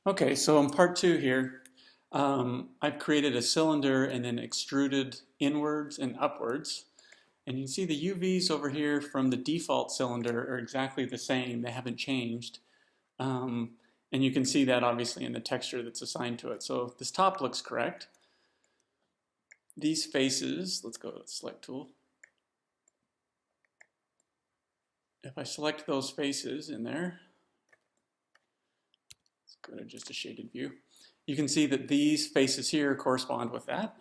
Okay, so in part two here, I've created a cylinder and then extruded inwards and upwards. And you can see the UVs over here from the default cylinder are exactly the same. They haven't changed. Um, and you can see that obviously in the texture that's assigned to it. So this top looks correct. These faces, let's go to the select tool. If I select those faces in there, let's go to just a shaded view. You can see that these faces here correspond with that.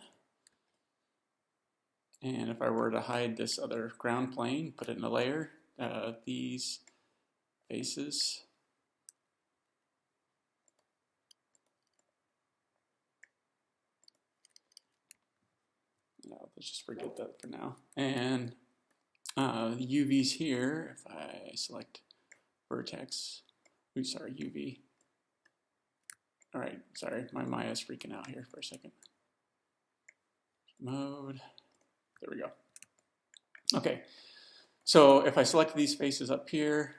And if I were to hide this other ground plane, put it in a layer, these faces, no, let's just forget that for now. And the UVs here, if I select Vertex, oops, sorry, UV. All right, sorry, my Maya's freaking out here for a second. Mode, there we go. Okay, so if I select these faces up here,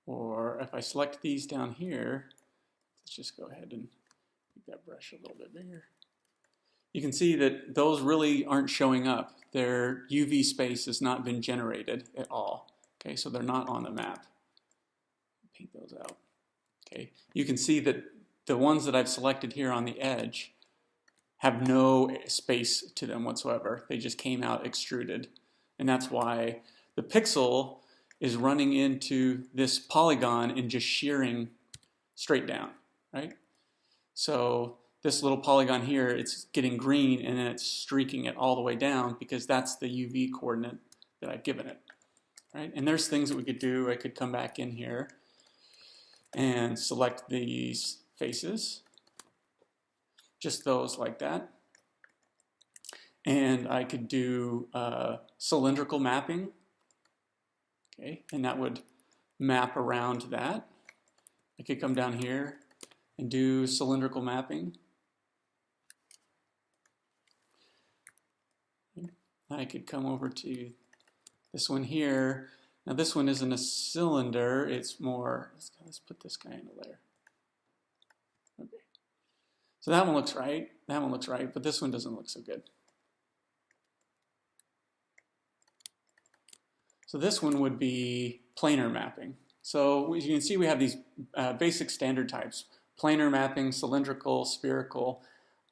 or if I select these down here, let's just go ahead and make that brush a little bit bigger. You can see that those really aren't showing up. Their UV space has not been generated at all. Okay, so they're not on the map. Paint those out. Okay, you can see that the ones that I've selected here on the edge have no space to them whatsoever. They just came out extruded. And that's why the pixel is running into this polygon and just shearing straight down, right? So this little polygon here, it's getting green and then it's streaking it all the way down because that's the UV coordinate that I've given it, right? And there's things that we could do. I could come back in here and select these faces, just those like that. And I could do cylindrical mapping, okay? And that would map around that. I could come down here and do cylindrical mapping. I could come over to this one here. Now this one isn't a cylinder, it's more, let's put this guy in a layer. Okay. So that one looks right, that one looks right, but this one doesn't look so good. So this one would be planar mapping. So as you can see, we have these basic standard types: planar mapping, cylindrical, spherical.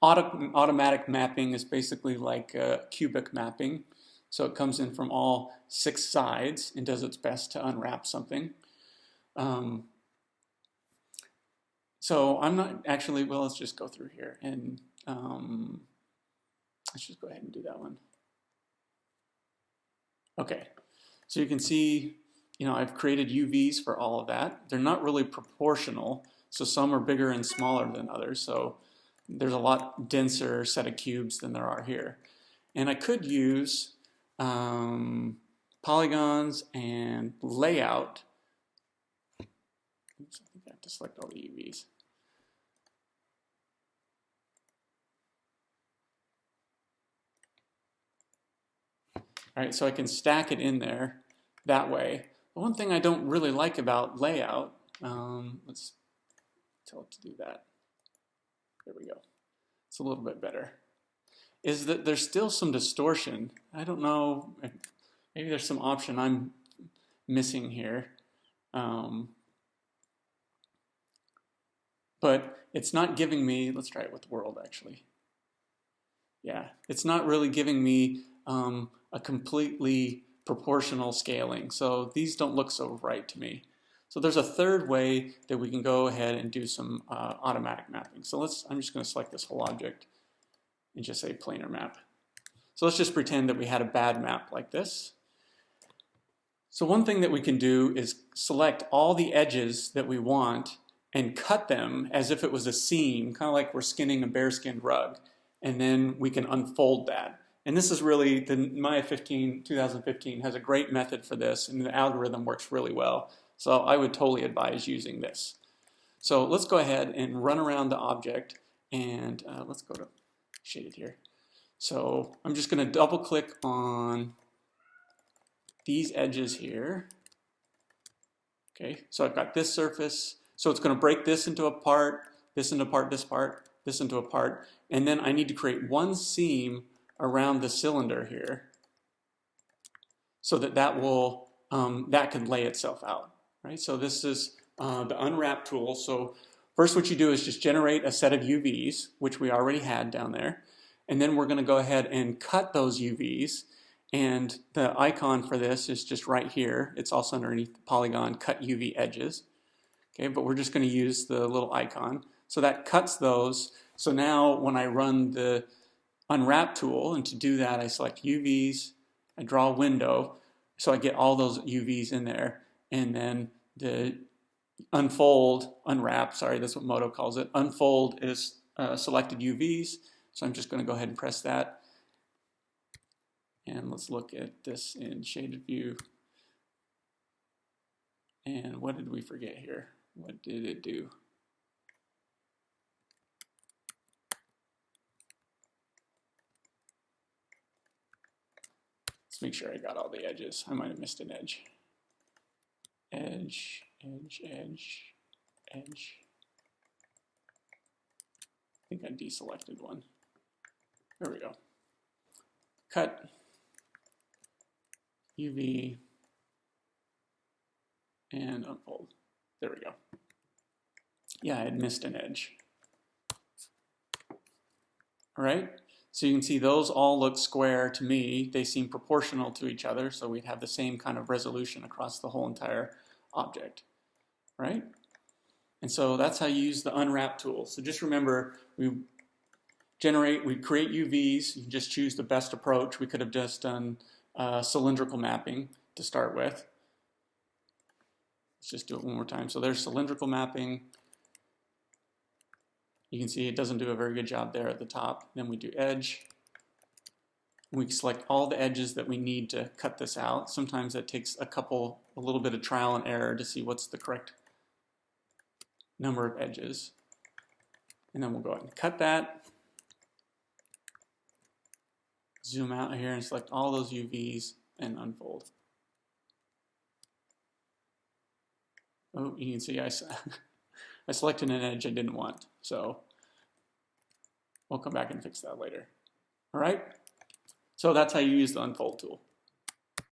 Automatic mapping is basically like cubic mapping. So it comes in from all 6 sides and does its best to unwrap something. So I'm not actually, well, let's just go through here and let's just go ahead and do that one. Okay, so you can see, I've created UVs for all of that. They're not really proportional, so some are bigger and smaller than others. So there's a lot denser set of cubes than there are here. And I could use polygons and layout. Oops, I think I have to select all the UVs. All right, so I can stack it in there that way. The one thing I don't really like about layout, let's tell it to do that. There we go. It's a little bit better. Is that there's still some distortion. I don't know, maybe there's some option I'm missing here. But it's not giving me, let's try it with world actually. Yeah, it's not really giving me a completely proportional scaling. So these don't look so right to me. So there's a third way that we can go ahead and do some automatic mapping. So I'm just going to select this whole object and just say planar map. So let's just pretend that we had a bad map like this. So one thing that we can do is select all the edges that we want and cut them as if it was a seam, kind of like we're skinning a bear-skinned rug. And then we can unfold that. And this is really, the Maya 2015 has a great method for this, and the algorithm works really well. So I would totally advise using this. So let's go ahead and run around the object, and let's go to shaded here. So I'm just going to double click on these edges here. Okay, so I've got this surface, so it's going to break this into a part, this into a part, this part, this into a part, and then I need to create one seam around the cylinder here so that that can lay itself out, right? So this is the unwrap tool. So first what you do is just generate a set of UVs, which we already had down there, and then we're going to go ahead and cut those UVs. And the icon for this is just right here. It's also underneath the polygon, cut UV edges. Okay, but we're just going to use the little icon. So that cuts those. So now when I run the unwrap tool, and to do that I select UVs, I draw a window, so I get all those UVs in there. And then the unwrap, sorry, that's what Moto calls it. Unfold is selected UVs. So I'm just going to go ahead and press that. And let's look at this in shaded view. And what did we forget here? What did it do? Let's make sure I got all the edges. I might have missed an edge. Edge, edge, edge, edge. I think I deselected one. There we go. Cut, UV, and unfold. There we go. Yeah, I had missed an edge. All right, so you can see those all look square to me. They seem proportional to each other, so we'd have the same kind of resolution across the whole entire object, right? And so that's how you use the unwrap tool. So just remember, we create UVs. You just choose the best approach. We could have just done cylindrical mapping to start with. Let's just do it one more time. So there's cylindrical mapping. You can see it doesn't do a very good job there at the top. Then we do edge. We select all the edges that we need to cut this out. Sometimes that takes a little bit of trial and error to see what's the correct number of edges. And then we'll go ahead and cut that. Zoom out here and select all those UVs and unfold. Oh, you can see I selected an edge I didn't want, so we'll come back and fix that later. All right, so that's how you use the unfold tool.